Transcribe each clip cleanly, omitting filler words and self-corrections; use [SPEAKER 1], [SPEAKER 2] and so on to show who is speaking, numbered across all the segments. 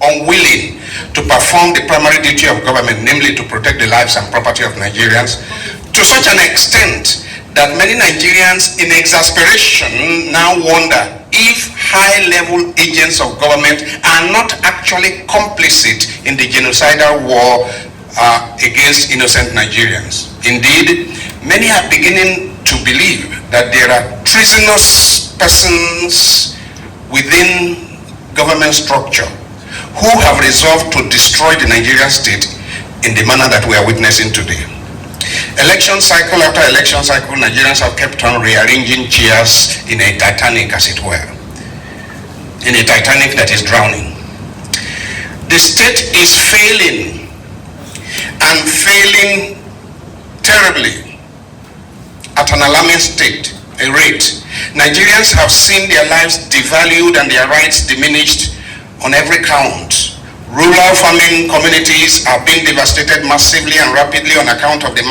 [SPEAKER 1] unwilling to perform the primary duty of government, namely to protect the lives and property of Nigerians, to such an extent that many Nigerians in exasperation now wonder if high-level agents of government are not actually complicit in the genocidal war against innocent Nigerians. Indeed, many are beginning to believe that there are treasonous persons within government structure who have resolved to destroy the Nigerian state in the manner that we are witnessing today. Election cycle after election cycle, Nigerians have kept on rearranging chairs in a Titanic, as it were. In a Titanic that is drowning. The state is failing, and failing terribly at an alarming rate. Nigerians have seen their lives devalued and their rights diminished on every count. Rural farming communities are being devastated massively and rapidly on account of the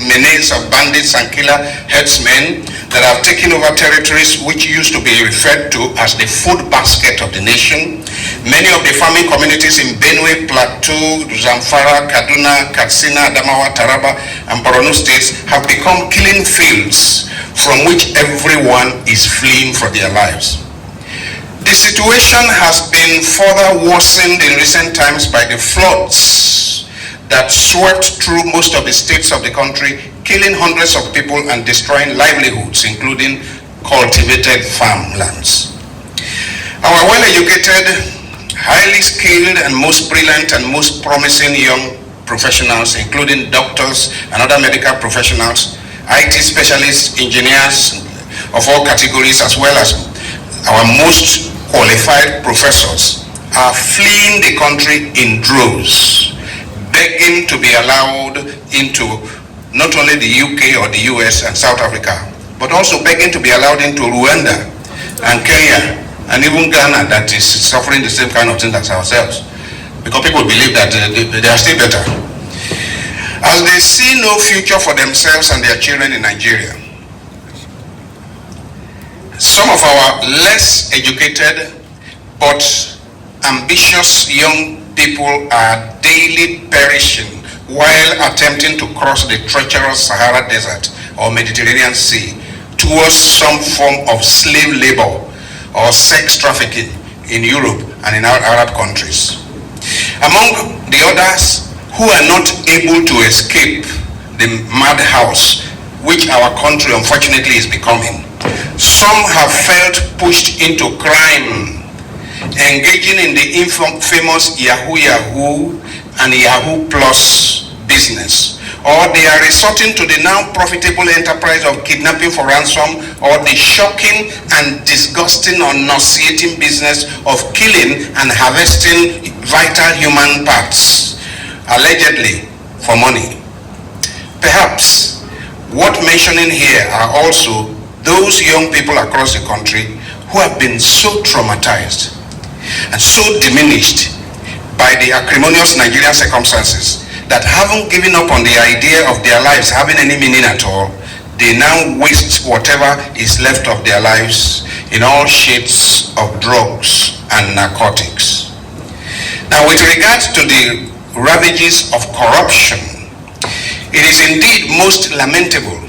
[SPEAKER 1] menace of bandits and killer herdsmen that have taken over territories which used to be referred to as the food basket of the nation. Many of the farming communities in Benue, Plateau, Zamfara, Kaduna, Katsina, Adamawa, Taraba, and Borno states have become killing fields from which everyone is fleeing for their lives. The situation has been further worsened in recent times by the floods that swept through most of the states of the country, killing hundreds of people and destroying livelihoods, including cultivated farmlands. Our well-educated, highly skilled, and most brilliant and most promising young professionals, including doctors and other medical professionals, IT specialists, engineers of all categories, as well as our most qualified professors, are fleeing the country in droves, begging to be allowed into not only the UK or the US and South Africa, but also begging to be allowed into Rwanda and Kenya and even Ghana, that is suffering the same kind of thing as ourselves, because people believe that they are still better. As they see no future for themselves and their children in Nigeria, some of our less educated but ambitious young people are daily perishing while attempting to cross the treacherous Sahara Desert or Mediterranean Sea towards some form of slave labor or sex trafficking in Europe and in our Arab countries. Among the others who are not able to escape the madhouse which our country unfortunately is becoming, some have felt pushed into crime, engaging in the famous Yahoo Yahoo and Yahoo Plus business, or they are resorting to the now profitable enterprise of kidnapping for ransom, or the shocking and disgusting or nauseating business of killing and harvesting vital human parts, allegedly for money. Perhaps worth mentioning here are also those young people across the country who have been so traumatized and so diminished by the acrimonious Nigerian circumstances that, having given up on the idea of their lives having any meaning at all, they now waste whatever is left of their lives in all shades of drugs and narcotics. Now, with regard to the ravages of corruption, it is indeed most lamentable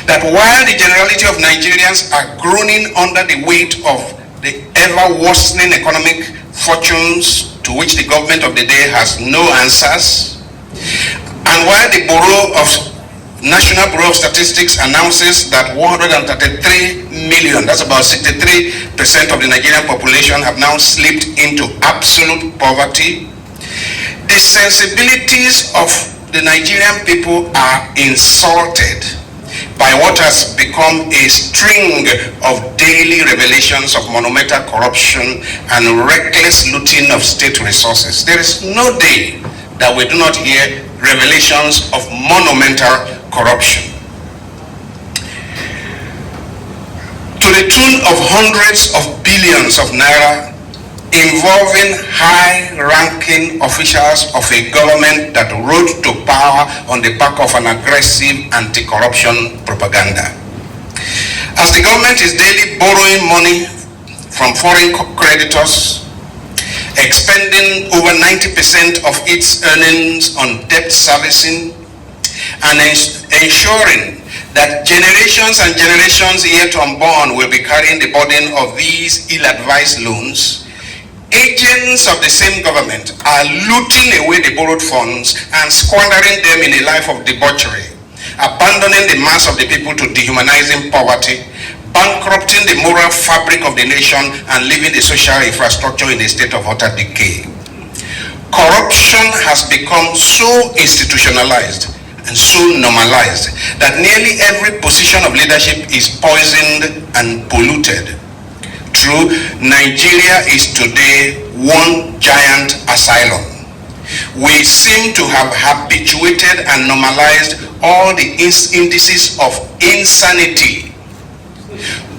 [SPEAKER 1] that while the generality of Nigerians are groaning under the weight of the ever-worsening economic fortunes to which the government of the day has no answers, and while the National Bureau of Statistics announces that 133 million, that's about 63% of the Nigerian population, have now slipped into absolute poverty, the sensibilities of the Nigerian people are insulted by what has become a string of daily revelations of monumental corruption and reckless looting of state resources. There is no day that we do not hear revelations of monumental corruption, to the tune of hundreds of billions of naira, involving high-ranking officials of a government that rose to power on the back of an aggressive anti-corruption propaganda. As the government is daily borrowing money from foreign creditors expending over 90% of its earnings on debt servicing, and ensuring that generations and generations yet unborn will be carrying the burden of these ill-advised loans, agents of the same government are looting away the borrowed funds and squandering them in a life of debauchery, abandoning the mass of the people to dehumanizing poverty, bankrupting the moral fabric of the nation, and leaving the social infrastructure in a state of utter decay. Corruption has become so institutionalized and so normalized that nearly every position of leadership is poisoned and polluted. True, Nigeria is today one giant asylum. We seem to have habituated and normalized all the indices of insanity,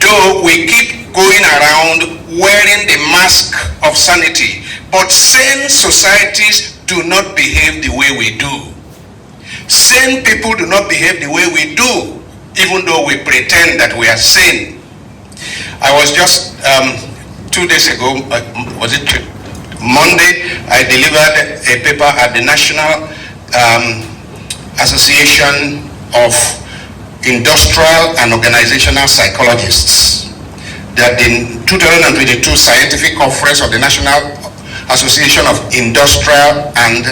[SPEAKER 1] though we keep going around wearing the mask of sanity. But sane societies do not behave the way we do. Sane people do not behave the way we do, even though we pretend that we are sane. I was just 2 days ago, was it Monday, I delivered a paper at the National Association of Industrial and Organizational Psychologists. That the 2022 Scientific Conference of the National Association of Industrial and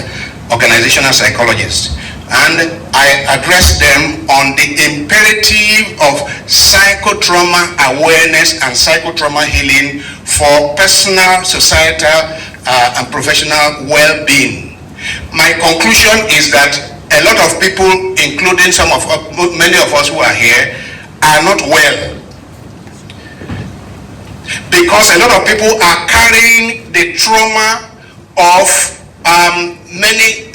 [SPEAKER 1] Organizational Psychologists. And I addressed them on the imperative of psychotrauma awareness and psychotrauma healing for personal, societal, and professional well-being. My conclusion is that a lot of people, including many of us who are here, are not well. Because a lot of people are carrying the trauma of many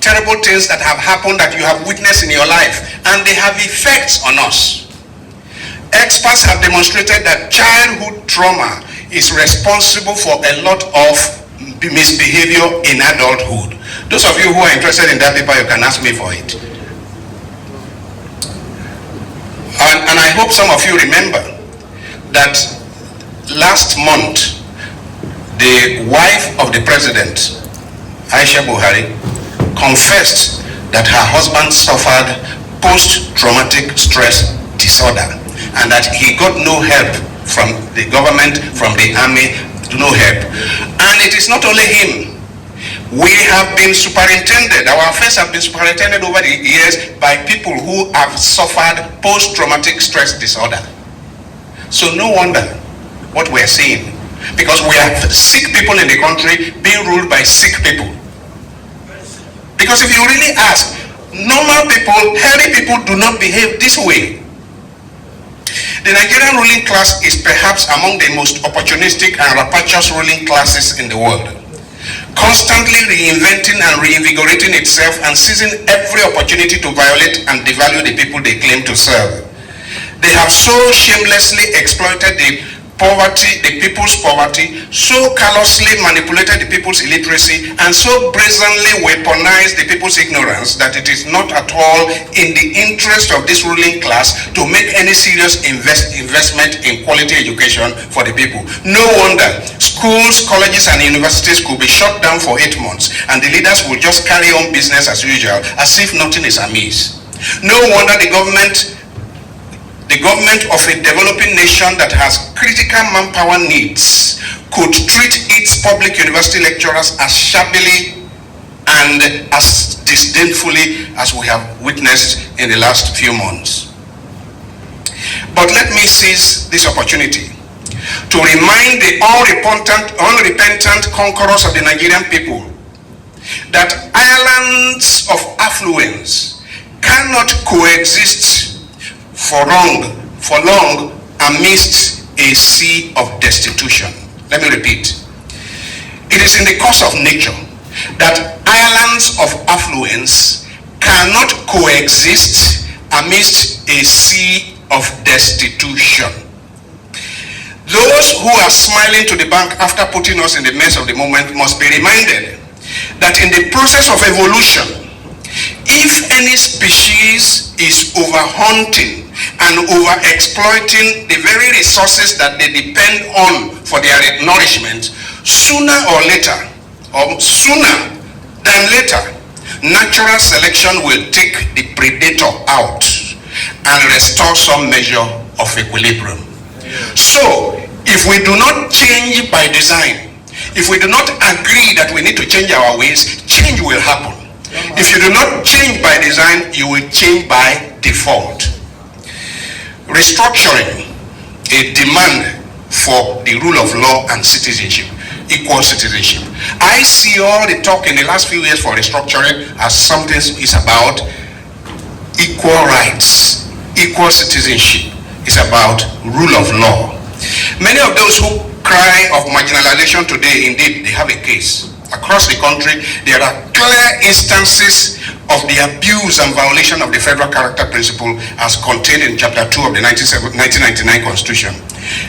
[SPEAKER 1] terrible things that have happened, that you have witnessed in your life, and they have effects on us. Experts have demonstrated that childhood trauma is responsible for a lot of misbehavior in adulthood. Those of you who are interested in that paper, you can ask me for it. And I hope some of you remember that last month, the wife of the president, Aisha Buhari, confessed that her husband suffered post-traumatic stress disorder and that he got no help from the government, from the army, no help. And it is not only him. We have been superintended, our affairs have been superintended over the years by people who have suffered post-traumatic stress disorder. So no wonder what we're seeing, because we have sick people in the country being ruled by sick people. Because if you really ask, normal people, healthy people do not behave this way. The Nigerian ruling class is perhaps among the most opportunistic and rapacious ruling classes in the world, constantly reinventing and reinvigorating itself and seizing every opportunity to violate and devalue the people they claim to serve. They have so shamelessly exploited the people's poverty, so callously manipulated the people's illiteracy, and so brazenly weaponized the people's ignorance that it is not at all in the interest of this ruling class to make any serious investment in quality education for the people. No wonder schools, colleges, and universities could be shut down for 8 months, and the leaders will just carry on business as usual, as if nothing is amiss. No wonder the government of a developing nation that has critical manpower needs could treat its public university lecturers as shabbily and as disdainfully as we have witnessed in the last few months. But let me seize this opportunity to remind the unrepentant conquerors of the Nigerian people that islands of affluence cannot coexist for long amidst a sea of destitution. Let me repeat. It is in the course of nature that islands of affluence cannot coexist amidst a sea of destitution. Those who are smiling to the bank after putting us in the mess of the moment must be reminded that in the process of evolution, if any species is overhunting and over-exploiting the very resources that they depend on for their nourishment, sooner or later, or sooner than later, natural selection will take the predator out and restore some measure of equilibrium. So, if we do not change by design, if we do not agree that we need to change our ways, change will happen. If you do not change by design, you will change by default. Restructuring, a demand for the rule of law and citizenship, equal citizenship. I see all the talk in the last few years for restructuring as something is about equal rights, equal citizenship. It's about rule of law. Many of those who cry of marginalization today, indeed, they have a case. Across the country, there are clear instances of the abuse and violation of the federal character principle as contained in Chapter 2 of the 1999 Constitution.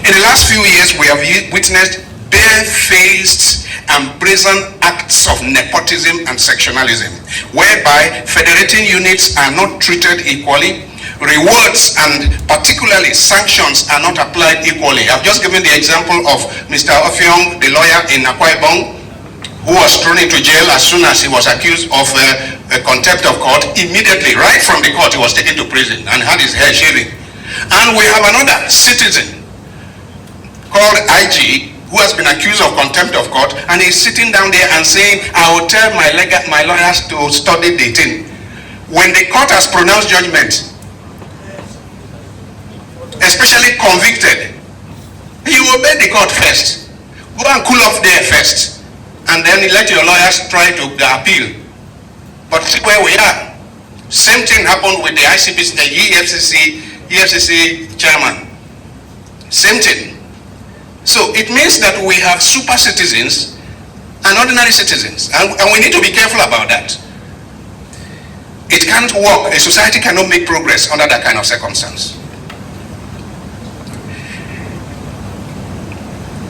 [SPEAKER 1] In the last few years, we have witnessed barefaced and brazen acts of nepotism and sectionalism, whereby federating units are not treated equally, rewards and particularly sanctions are not applied equally. I've just given the example of Mr. Ofiong, the lawyer in Akwa Ibom, who was thrown into jail as soon as he was accused of a contempt of court. Immediately, right from the court, he was taken to prison and had his hair shaven. And we have another citizen called IG who has been accused of contempt of court, and he's sitting down there and saying, I will tell my lawyers to study the thing. When the court has pronounced judgment, especially convicted, you obey the court first. Go and cool off there first, and then let your lawyers try to appeal. But see where we are. Same thing happened with the ICPC, the EFCC chairman. Same thing. So it means that we have super citizens and ordinary citizens, and we need to be careful about that. It can't work. A society cannot make progress under that kind of circumstance.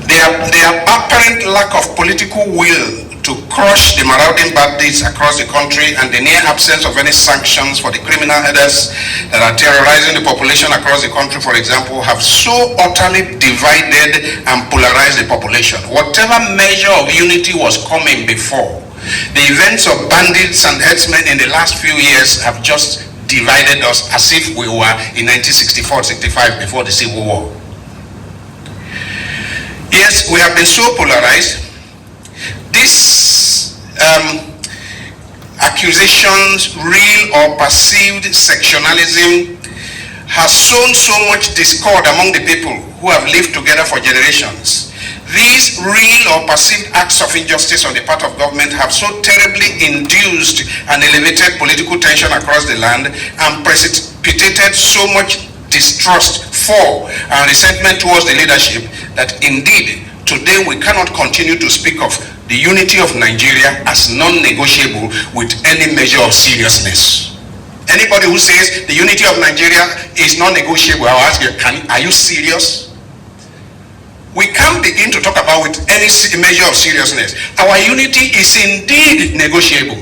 [SPEAKER 1] The apparent lack of political will to crush the marauding bandits across the country and the near absence of any sanctions for the criminal headers that are terrorizing the population across the country, for example, have so utterly divided and polarized the population. Whatever measure of unity was coming before, the events of bandits and herdsmen in the last few years have just divided us as if we were in 1964-65 before the Civil War. Yes, we have been so polarized. These accusations, real or perceived sectionalism, has sown so much discord among the people who have lived together for generations. These real or perceived acts of injustice on the part of government have so terribly induced and elevated political tension across the land and precipitated so much distrust for and resentment towards the leadership that indeed today we cannot continue to speak of the unity of Nigeria as non-negotiable with any measure of seriousness. Anybody who says the unity of Nigeria is non-negotiable, I'll ask you, are you serious? We can't begin to talk about with any measure of seriousness. Our unity is indeed negotiable.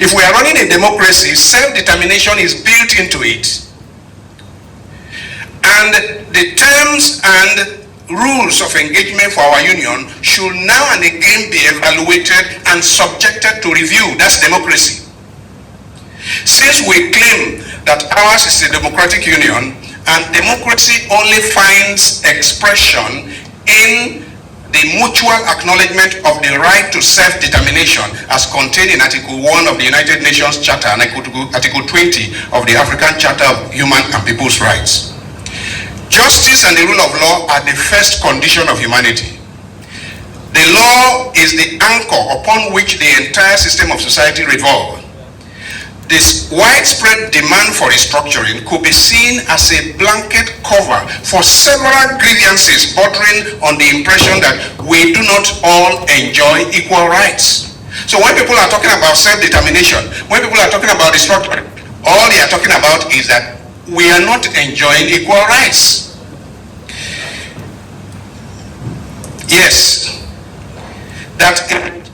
[SPEAKER 1] If we are running a democracy, self-determination is built into it. And the terms and rules of engagement for our union should now and again be evaluated and subjected to review. That's democracy. Since we claim that ours is a democratic union, and democracy only finds expression in the mutual acknowledgement of the right to self-determination as contained in Article 1 of the United Nations Charter and Article 20 of the African Charter of Human and People's Rights. Justice and the rule of law are the first condition of humanity. The law is the anchor upon which the entire system of society revolves. This widespread demand for restructuring could be seen as a blanket cover for several grievances bordering on the impression that we do not all enjoy equal rights. So when people are talking about self-determination, when people are talking about restructuring, all they are talking about is that we are not enjoying equal rights. Yes, that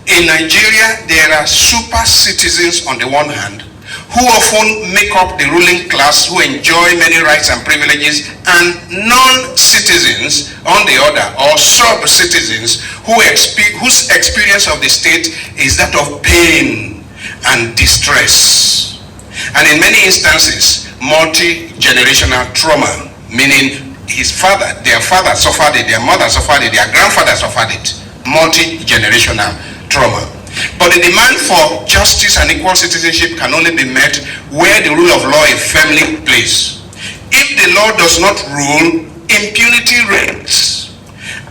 [SPEAKER 1] in Nigeria there are super citizens on the one hand who often make up the ruling class, who enjoy many rights and privileges, and non-citizens, on the other, or sub-citizens, whose experience of the state is that of pain and distress. And in many instances, multi-generational trauma, meaning their father suffered it, their mother suffered it, their grandfather suffered it. Multi-generational trauma. But the demand for justice and equal citizenship can only be met where the rule of law is firmly in place. If the law does not rule, impunity reigns,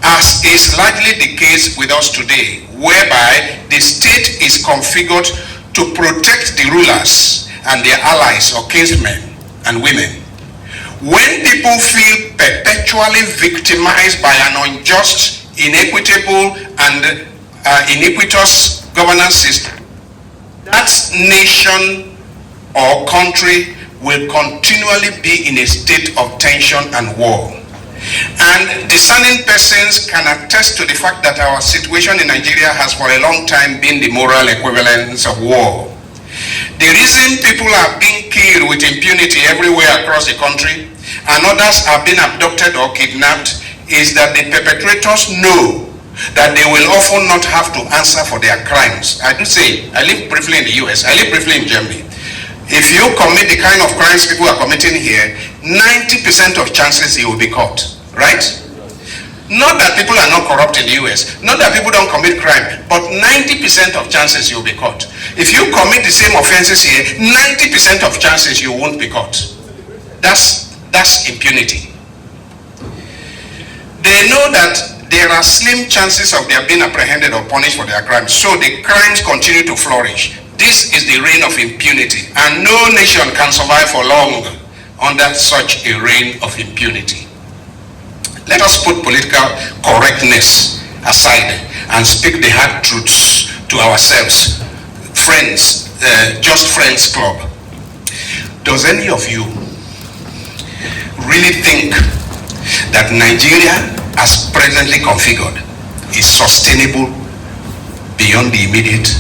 [SPEAKER 1] as is largely the case with us today, whereby the state is configured to protect the rulers and their allies or kinsmen and women. When people feel perpetually victimized by an unjust, inequitable, and iniquitous governance system, that nation or country will continually be in a state of tension and war. And discerning persons can attest to the fact that our situation in Nigeria has for a long time been the moral equivalence of war. The reason people are being killed with impunity everywhere across the country and others are being abducted or kidnapped is that the perpetrators know that they will often not have to answer for their crimes. I do say, I live briefly in the US, I live briefly in Germany. If you commit the kind of crimes people are committing here, 90% of chances you will be caught, right? Not that people are not corrupt in the US, not that people don't commit crime, but 90% of chances you'll be caught. If you commit the same offenses here, 90% of chances you won't be caught. That's impunity. They know that there are slim chances of their being apprehended or punished for their crimes, so the crimes continue to flourish. This is the reign of impunity, and no nation can survive for long under such a reign of impunity. Let us put political correctness aside and speak the hard truths to ourselves. Friends, Just Friends Club. Does any of you really think that Nigeria, as presently configured, is sustainable beyond the immediate?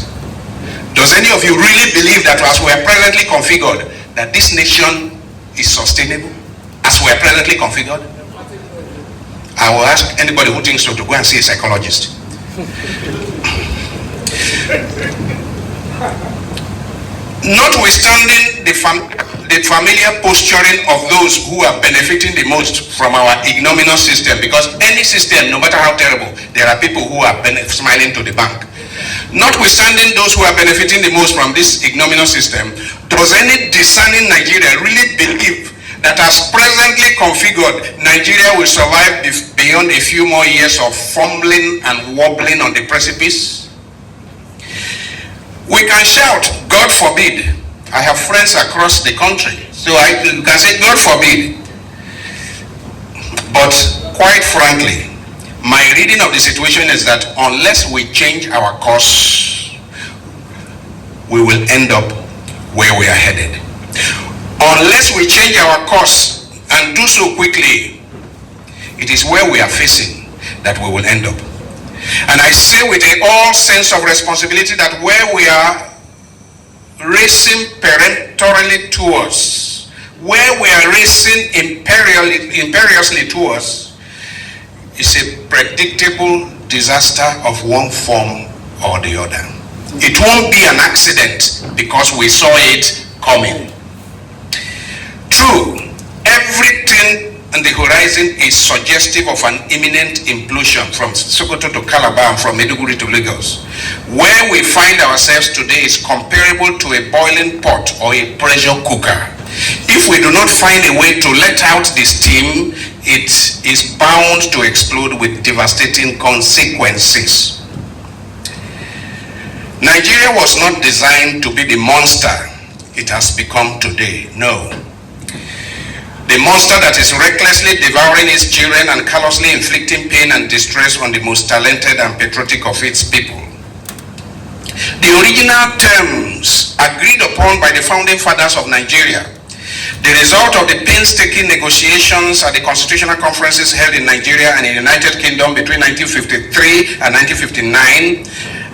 [SPEAKER 1] Does any of you really believe that as we are presently configured, that this nation is sustainable as we are presently configured? I will ask anybody who thinks so to go and see a psychologist. Notwithstanding the familiar posturing of those who are benefiting the most from our ignominious system, because any system, no matter how terrible, there are people who are smiling to the bank. Notwithstanding those who are benefiting the most from this ignominious system, does any discerning Nigerian really believe that as presently configured, Nigeria will survive beyond a few more years of fumbling and wobbling on the precipice? We can shout, God forbid. I have friends across the country, so I can say, God forbid. But quite frankly, my reading of the situation is that unless we change our course, we will end up where we are headed. Unless we change our course and do so quickly, it is where we are facing that we will end up. And I say with all sense of responsibility that where we are racing peremptorily towards, where we are racing imperiously towards, is a predictable disaster of one form or the other. It won't be an accident because we saw it coming. True, everything on the horizon is suggestive of an imminent implosion from Sokoto to Calabar and from Maiduguri to Lagos. Where we find ourselves today is comparable to a boiling pot or a pressure cooker. If we do not find a way to let out the steam, it is bound to explode with devastating consequences. Nigeria was not designed to be the monster it has become today. No. The monster that is recklessly devouring its children and callously inflicting pain and distress on the most talented and patriotic of its people. The original terms agreed upon by the founding fathers of Nigeria, the result of the painstaking negotiations at the constitutional conferences held in Nigeria and in the United Kingdom between 1953 and 1959,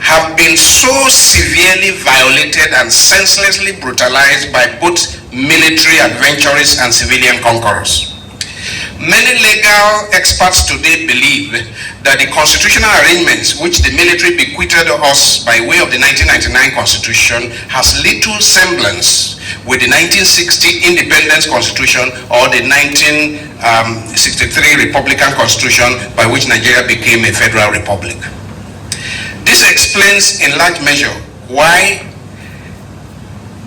[SPEAKER 1] have been so severely violated and senselessly brutalized by both military adventurers and civilian conquerors. Many legal experts today believe that the constitutional arrangements which the military bequeathed us by way of the 1999 Constitution has little semblance with the 1960 Independence Constitution or the 1963 Republican Constitution by which Nigeria became a federal republic. This explains in large measure why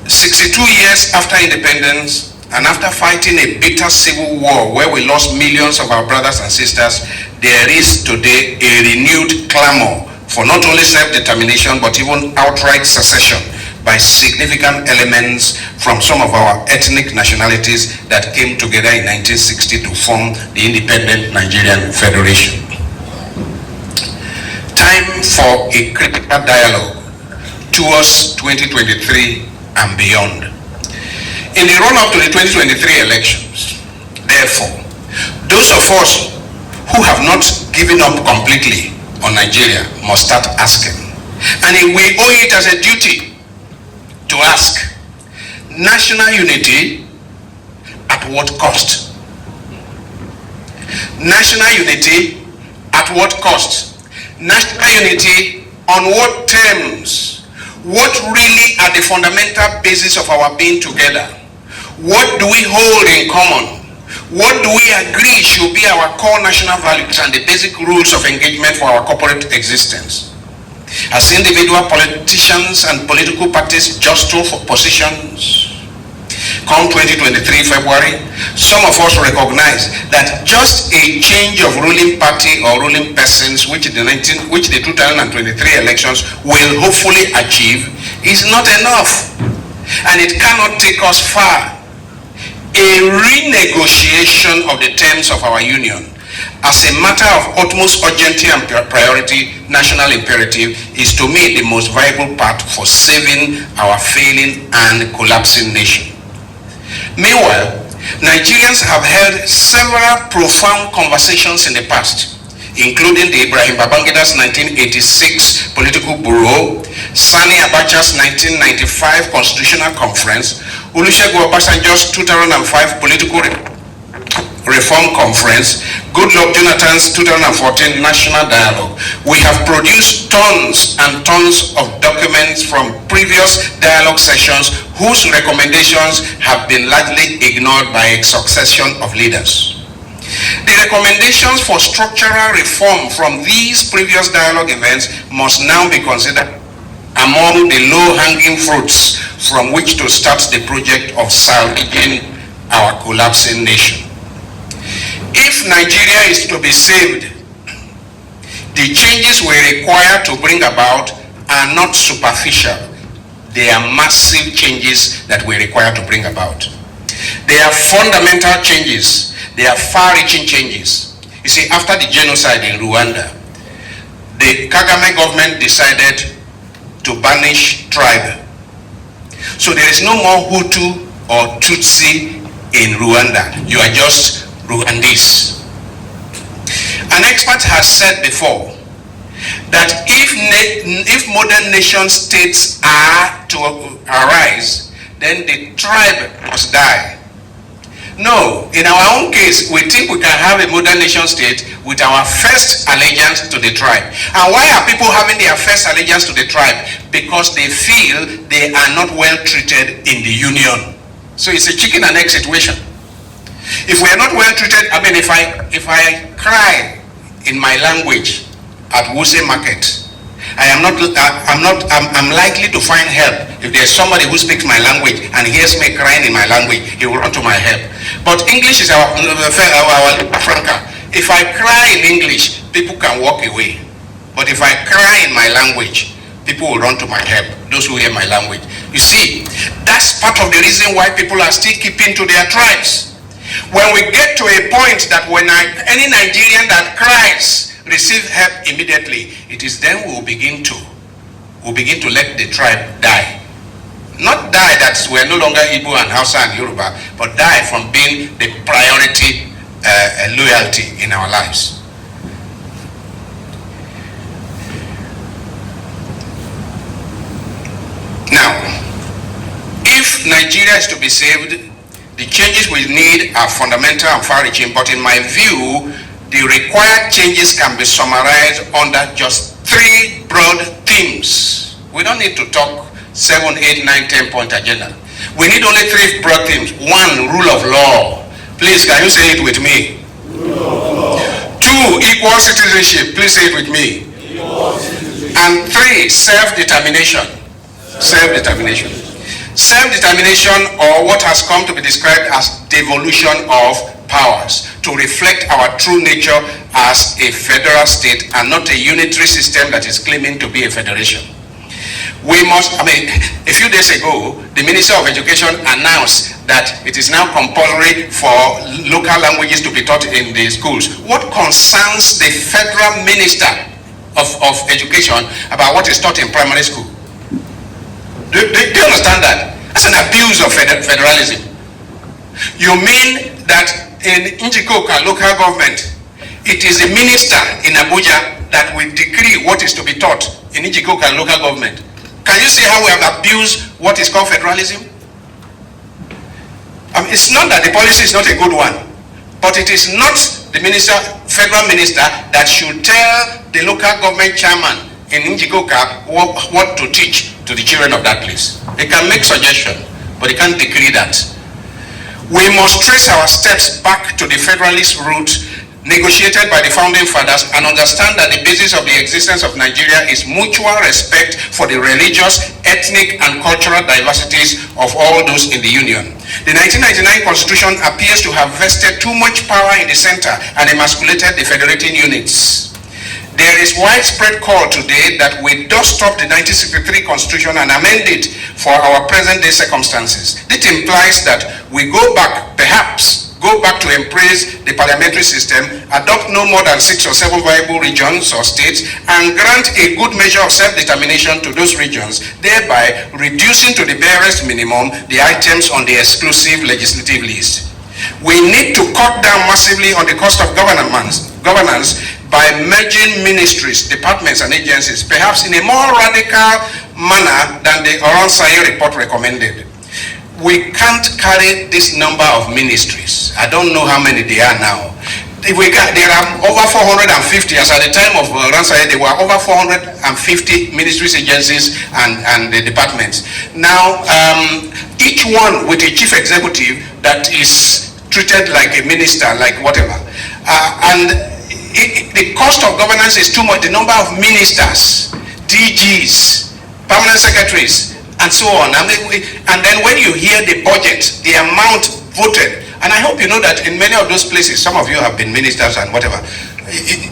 [SPEAKER 1] 62 years after independence and after fighting a bitter civil war where we lost millions of our brothers and sisters, there is today a renewed clamor for not only self-determination but even outright secession by significant elements from some of our ethnic nationalities that came together in 1960 to form the independent Nigerian Federation. Time for a critical dialogue towards 2023 and beyond. In the run-up to the 2023 elections, therefore, those of us who have not given up completely on Nigeria must start asking. And we owe it as a duty to ask, national unity at what cost? National unity at what cost? National unity on what terms? What really are the fundamental basis of our being together? What do we hold in common? What do we agree should be our core national values and the basic rules of engagement for our corporate existence? As individual politicians and political parties jostle for positions, come 2023 February, some of us recognize that just a change of ruling party or ruling persons, which the 2023 elections will hopefully achieve, is not enough. And it cannot take us far. A renegotiation of the terms of our union as a matter of utmost urgency and priority, national imperative, is to me the most viable path for saving our failing and collapsing nation. Meanwhile, Nigerians have held several profound conversations in the past, including the Ibrahim Babangida's 1986 Political Bureau, Sani Abacha's 1995 Constitutional Conference, Olusegun Obasanjo's 2005 Political Reform Conference, Goodluck Jonathan's 2014 National Dialogue. We have produced tons and tons of documents from previous dialogue sessions whose recommendations have been largely ignored by a succession of leaders. The recommendations for structural reform from these previous dialogue events must now be considered among the low-hanging fruits from which to start the project of salvaging our collapsing nation. If Nigeria is to be saved, the changes we require to bring about are not superficial. They are massive changes that we require to bring about. They are fundamental changes. They are far-reaching changes. You see, after the genocide in Rwanda, the Kagame government decided to banish tribe. So there is no more Hutu or Tutsi in Rwanda. You are just Rwandese. An expert has said before that if modern nation states are to arise, then the tribe must die. No, in our own case, we think we can have a modern nation state with our first allegiance to the tribe. And why are people having their first allegiance to the tribe? Because they feel they are not well treated in the union. So it's a chicken and egg situation. If we are not well treated, I mean, if I cry in my language at Wuse Market, I'm likely to find help. If there's somebody who speaks my language and hears me crying in my language, he will run to my help. But English is our franca. If I cry in English, people can walk away. But if I cry in my language, people will run to my help, those who hear my language. You see, that's part of the reason why people are still keeping to their tribes. When we get to a point that when any Nigerian that cries receive help immediately, it is then we'll begin to let the tribe die. Not die that we're no longer Igbo and Hausa and Yoruba, but die from being the priority loyalty in our lives. Now, if Nigeria is to be saved, the changes we need are fundamental and far-reaching, but in my view, the required changes can be summarized under just 3 broad themes. We don't need to talk 7, 8, 9, 10-point agenda. We need only 3 broad themes. 1, rule of law. Please, can you say it with me? Rule of law. 2, equal citizenship. Please say it with me. And 3, self-determination. Self-determination. Self-determination, or what has come to be described as devolution of powers, to reflect our true nature as a federal state and not a unitary system that is claiming to be a federation. We must, a few days ago, the Minister of Education announced that it is now compulsory for local languages to be taught in the schools. What concerns the federal minister of education about what is taught in primary school? Do you understand that? That's an abuse of federalism. You mean that in Njikoka local government, it is the minister in Abuja that will decree what is to be taught in Njikoka local government? Can you see how we have abused what is called federalism? It's not that the policy is not a good one, but it is not the federal minister that should tell the local government chairman in Njikoka what to teach to the children of that place. They can make suggestions, but they can't decree that. We must trace our steps back to the federalist route negotiated by the founding fathers and understand that the basis of the existence of Nigeria is mutual respect for the religious, ethnic, and cultural diversities of all those in the Union. The 1999 Constitution appears to have vested too much power in the center and emasculated the federating units. There is widespread call today that we dust off the 1963 Constitution and amend it for our present-day circumstances. This implies that we perhaps go back to embrace the parliamentary system, adopt no more than 6 or 7 viable regions or states, and grant a good measure of self-determination to those regions, thereby reducing to the barest minimum the items on the exclusive legislative list. We need to cut down massively on the cost of governance by merging ministries, departments, and agencies, perhaps in a more radical manner than the Ehunsani report recommended. We can't carry this number of ministries. I don't know how many there are now. There are over 450, as at the time of Ehunsani, there were over 450 ministries, agencies, and the departments. Now, each one with a chief executive that is treated like a minister, like whatever. The cost of governance is too much. The number of ministers, DGs, permanent secretaries, and so on. And then when you hear the budget, the amount voted, and I hope you know that in many of those places, some of you have been ministers and whatever,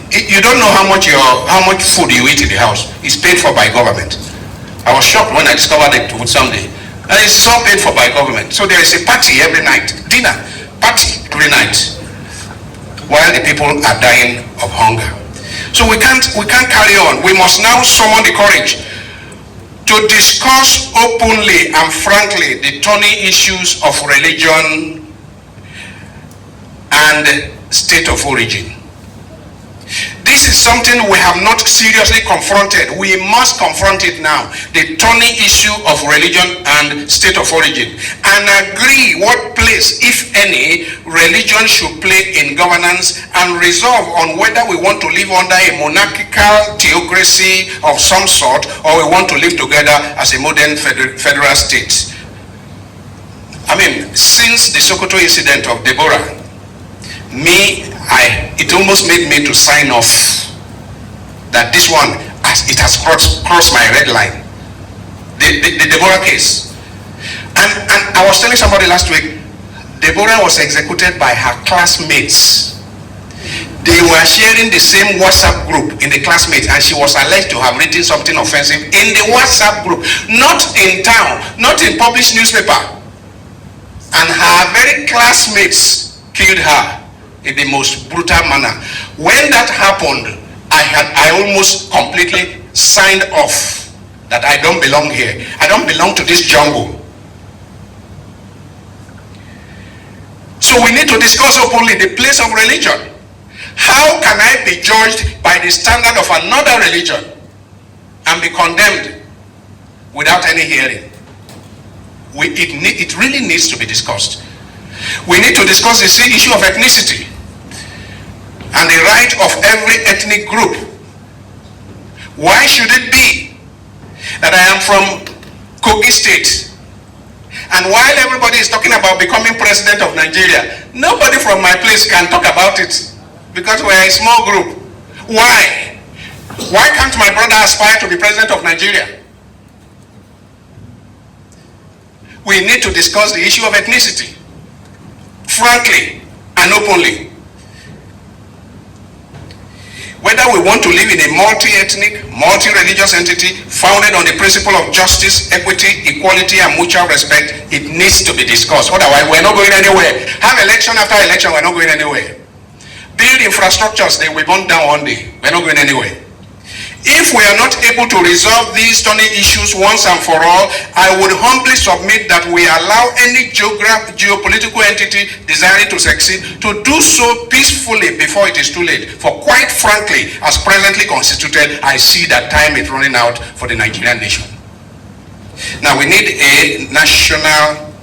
[SPEAKER 1] you don't know how much food you eat in the house is paid for by government. I was shocked when I discovered it Sunday. And it's all paid for by government. So there is a party every night, dinner, party every night, while the people are dying of hunger. So we can't carry on. We must now summon the courage to discuss openly and frankly the thorny issues of religion and state of origin. This is something we have not seriously confronted. We must confront it now, the thorny issue of religion and state of origin, and agree what place, if any, religion should play in governance, and resolve on whether we want to live under a monarchical theocracy of some sort or we want to live together as a modern federal state. Since the Sokoto incident of Deborah, it almost made me to sign off that this one, it has crossed my red line. The Deborah case. And I was telling somebody last week, Deborah was executed by her classmates. They were sharing the same WhatsApp group in the classmates, and she was alleged to have written something offensive in the WhatsApp group, not in town, not in published newspaper. And her very classmates killed her in the most brutal manner. When that happened, I almost completely signed off that I don't belong here. I don't belong to this jungle. So we need to discuss openly the place of religion. How can I be judged by the standard of another religion and be condemned without any hearing? it really needs to be discussed. We need to discuss the issue of ethnicity and the right of every ethnic group. Why should it be that I am from Kogi State, and while everybody is talking about becoming president of Nigeria, nobody from my place can talk about it because we're a small group? Why? Why can't my brother aspire to be president of Nigeria? We need to discuss the issue of ethnicity, frankly and openly. Whether we want to live in a multi-ethnic, multi-religious entity founded on the principle of justice, equity, equality, and mutual respect, it needs to be discussed. Otherwise, we're not going anywhere. Have election after election, we're not going anywhere. Build infrastructures, they will burn down one day. We're not going anywhere. If we are not able to resolve these thorny issues once and for all, I would humbly submit that we allow any geopolitical entity desiring to succeed to do so peacefully before it is too late. For quite frankly, as presently constituted, I see that time is running out for the Nigerian nation. Now we need a national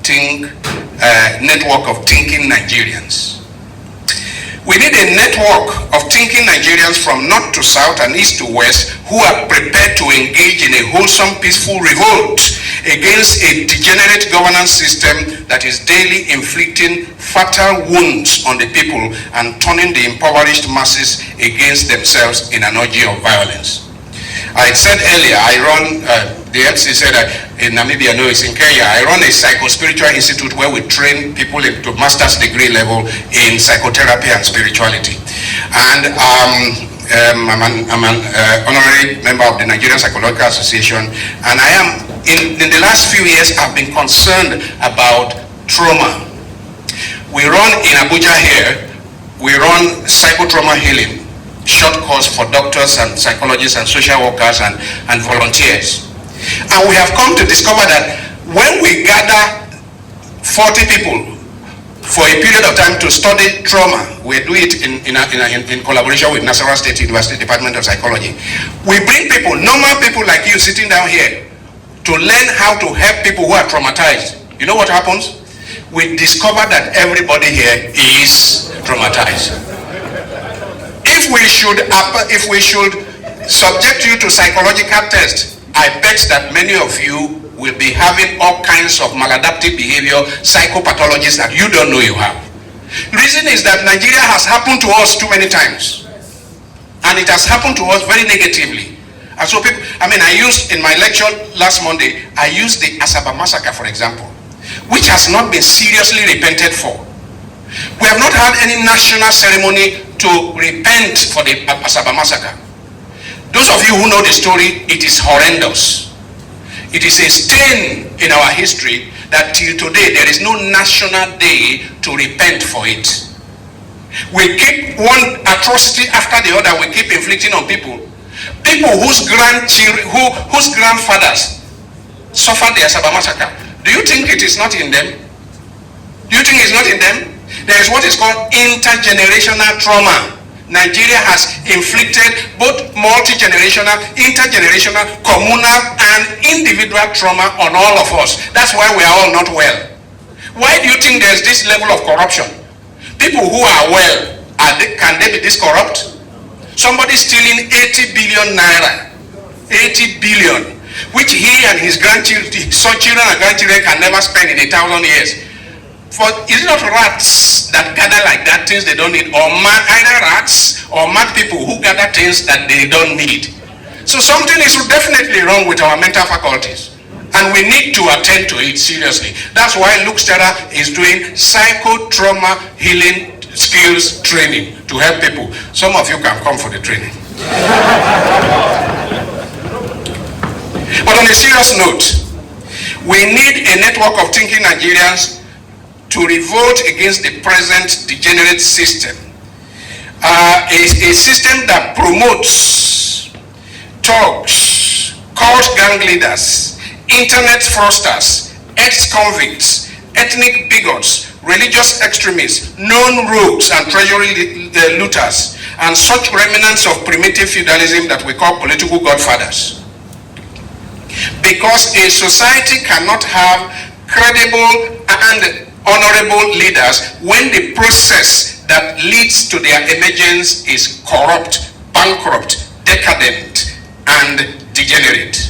[SPEAKER 1] network of thinking Nigerians. We need a network of thinking Nigerians from north to south and east to west who are prepared to engage in a wholesome, peaceful revolt against a degenerate governance system that is daily inflicting fatal wounds on the people and turning the impoverished masses against themselves in an orgy of violence. I said earlier, I run, the MC said in Namibia, no, it's in Kenya, I run a psycho-spiritual institute where we train people to master's degree level in psychotherapy and spirituality. And I'm an honorary member of the Nigerian Psychological Association, and I am, in the last few years, I've been concerned about trauma. We run in Abuja here, we run psychotrauma healing, short course for doctors and psychologists and social workers and volunteers. And we have come to discover that when we gather 40 people for a period of time to study trauma, we do it in collaboration with Nasarawa State University Department of Psychology. We bring people, normal people like you sitting down here, to learn how to help people who are traumatized. You know what happens? We discover that everybody here is traumatized. If we should subject you to psychological tests, I bet that many of you will be having all kinds of maladaptive behavior, psychopathologies that you don't know you have. The reason is that Nigeria has happened to us too many times. And it has happened to us very negatively. And so people, I used in my lecture last Monday, I used the Asaba massacre, for example, which has not been seriously repented for. We have not had any national ceremony to repent for the Asaba massacre. Those of you who know the story, it is horrendous. It is a stain in our history that till today there is no national day to repent for it. We keep one atrocity after the other, we keep inflicting on people. People whose grandfathers suffered the Asaba massacre. Do you think it is not in them? Do you think it's not in them? There is what is called intergenerational trauma. Nigeria has inflicted both multi-generational, intergenerational, communal, and individual trauma on all of us. That's why we are all not well. Why do you think there's this level of corruption? People who are well, can they be this corrupt? Somebody stealing 80 billion naira, 80 billion, which he and his grandchildren, children and grandchildren can never spend in 1,000 years. Is it not rats that gather like that, things they don't need, or either rats or mad people who gather things that they don't need? So something is definitely wrong with our mental faculties, and we need to attend to it seriously. That's why Luke Stera is doing psychotrauma healing skills training to help people. Some of you can come for the training. But on a serious note, we need a network of thinking Nigerians to revolt against the present degenerate system. A system that promotes thugs, cult gang leaders, internet fraudsters, ex-convicts, ethnic bigots, religious extremists, known rogues and treasury looters, and such remnants of primitive feudalism that we call political godfathers. Because a society cannot have credible and honorable leaders when the process that leads to their emergence is corrupt, bankrupt, decadent, and degenerate.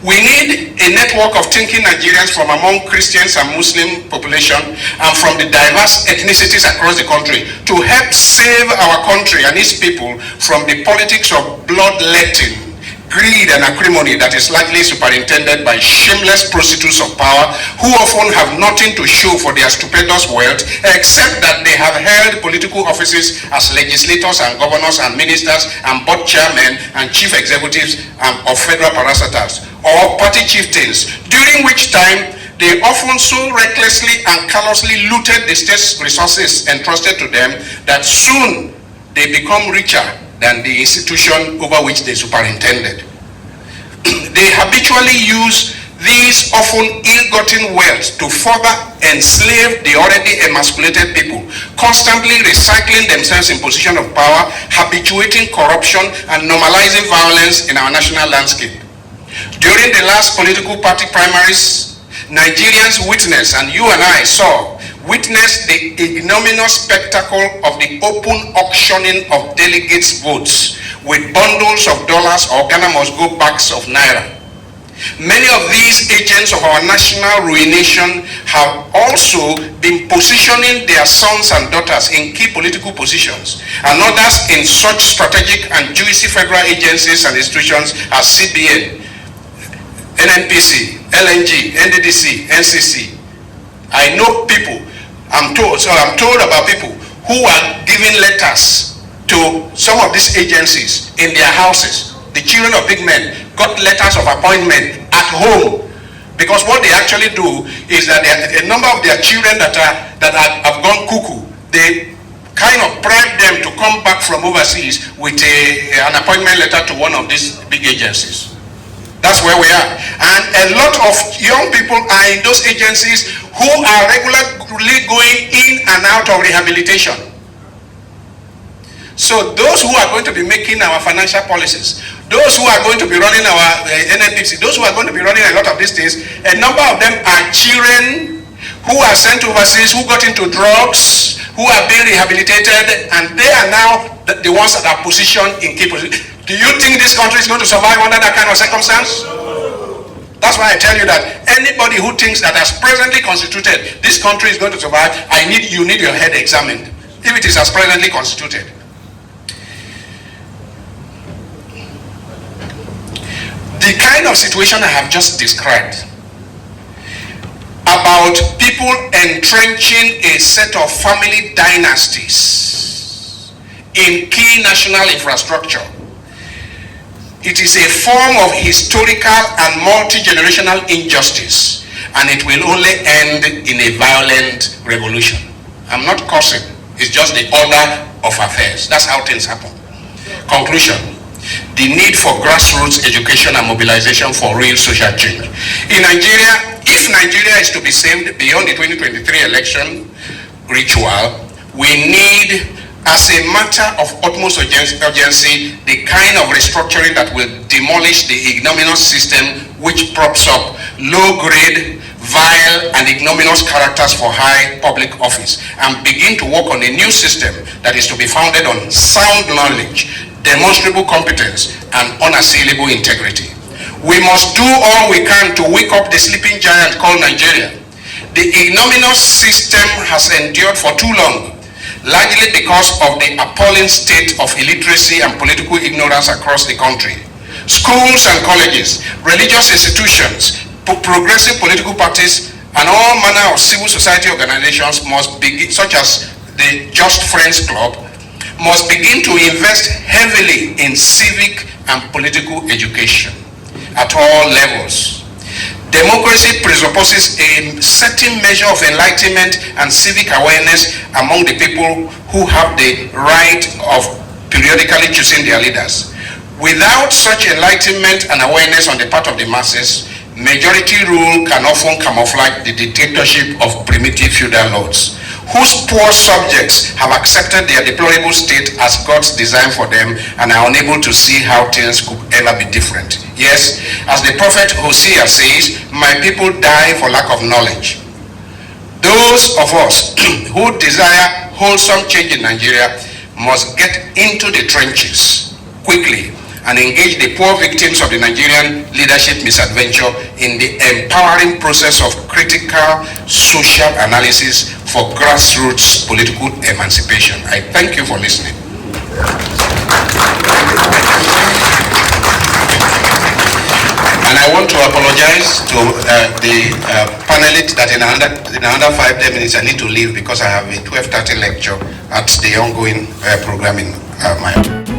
[SPEAKER 1] We need a network of thinking Nigerians from among Christians and Muslim population and from the diverse ethnicities across the country to help save our country and its people from the politics of bloodletting, greed and acrimony that is likely superintended by shameless prostitutes of power who often have nothing to show for their stupendous wealth except that they have held political offices as legislators and governors and ministers and board chairmen and chief executives of federal parastatals or party chieftains, during which time they often so recklessly and callously looted the state's resources entrusted to them that soon they become richer than the institution over which they superintended. They habitually use these often ill-gotten wealth to further enslave the already emasculated people, constantly recycling themselves in position of power, habituating corruption and normalizing violence in our national landscape. During the last political party primaries, Nigerians witnessed, and you and I witnessed the ignominious spectacle of the open auctioning of delegates' votes with bundles of dollars or Ghana must go bags of naira. Many of these agents of our national ruination have also been positioning their sons and daughters in key political positions, and others in such strategic and juicy federal agencies and institutions as CBN, NNPC, LNG, NDDC, NCC. I know people, I'm told about people who are giving letters to some of these agencies in their houses. The children of big men got letters of appointment at home, because what they actually do is that a number of their children that have gone cuckoo, they kind of bribe them to come back from overseas with an appointment letter to one of these big agencies. That's where we are. And a lot of young people are in those agencies who are regularly going in and out of rehabilitation. So those who are going to be making our financial policies, those who are going to be running our NNPC, those who are going to be running a lot of these things, a number of them are children who are sent overseas, who got into drugs, who are being rehabilitated, and they are now the ones that are positioned in key positions. Do you think this country is going to survive under that kind of circumstance? That's why I tell you that anybody who thinks that as presently constituted, this country is going to survive, you need your head examined, if it is as presently constituted. The kind of situation I have just described about people entrenching a set of family dynasties in key national infrastructure, it is a form of historical and multi-generational injustice, and it will only end in a violent revolution. I'm not cursing, it's just the order of affairs. That's how things happen. Conclusion: the need for grassroots education and mobilization for real social change. In Nigeria, if Nigeria is to be saved beyond the 2023 election ritual, we need, as a matter of utmost urgency, the kind of restructuring that will demolish the ignominious system which props up low-grade, vile, and ignominious characters for high public office, and begin to work on a new system that is to be founded on sound knowledge, demonstrable competence, and unassailable integrity. We must do all we can to wake up the sleeping giant called Nigeria. The ignominious system has endured for too long, largely because of the appalling state of illiteracy and political ignorance across the country. Schools and colleges, religious institutions, progressive political parties, and all manner of civil society organizations must begin, such as the Just Friends Club, must begin to invest heavily in civic and political education at all levels. Democracy presupposes a certain measure of enlightenment and civic awareness among the people who have the right of periodically choosing their leaders. Without such enlightenment and awareness on the part of the masses, majority rule can often camouflage the dictatorship of primitive feudal lords. whose poor subjects have accepted their deplorable state as God's design for them and are unable to see how things could ever be different. Yes, as the prophet Hosea says, my people die for lack of knowledge. Those of us who desire wholesome change in Nigeria must get into the trenches quickly and engage the poor victims of the Nigerian leadership misadventure in the empowering process of critical social analysis for grassroots political emancipation. I thank you for listening. And I want to apologize to the panelists that in another 5-10 minutes I need to leave because I have a 12:30 lecture at the ongoing program in my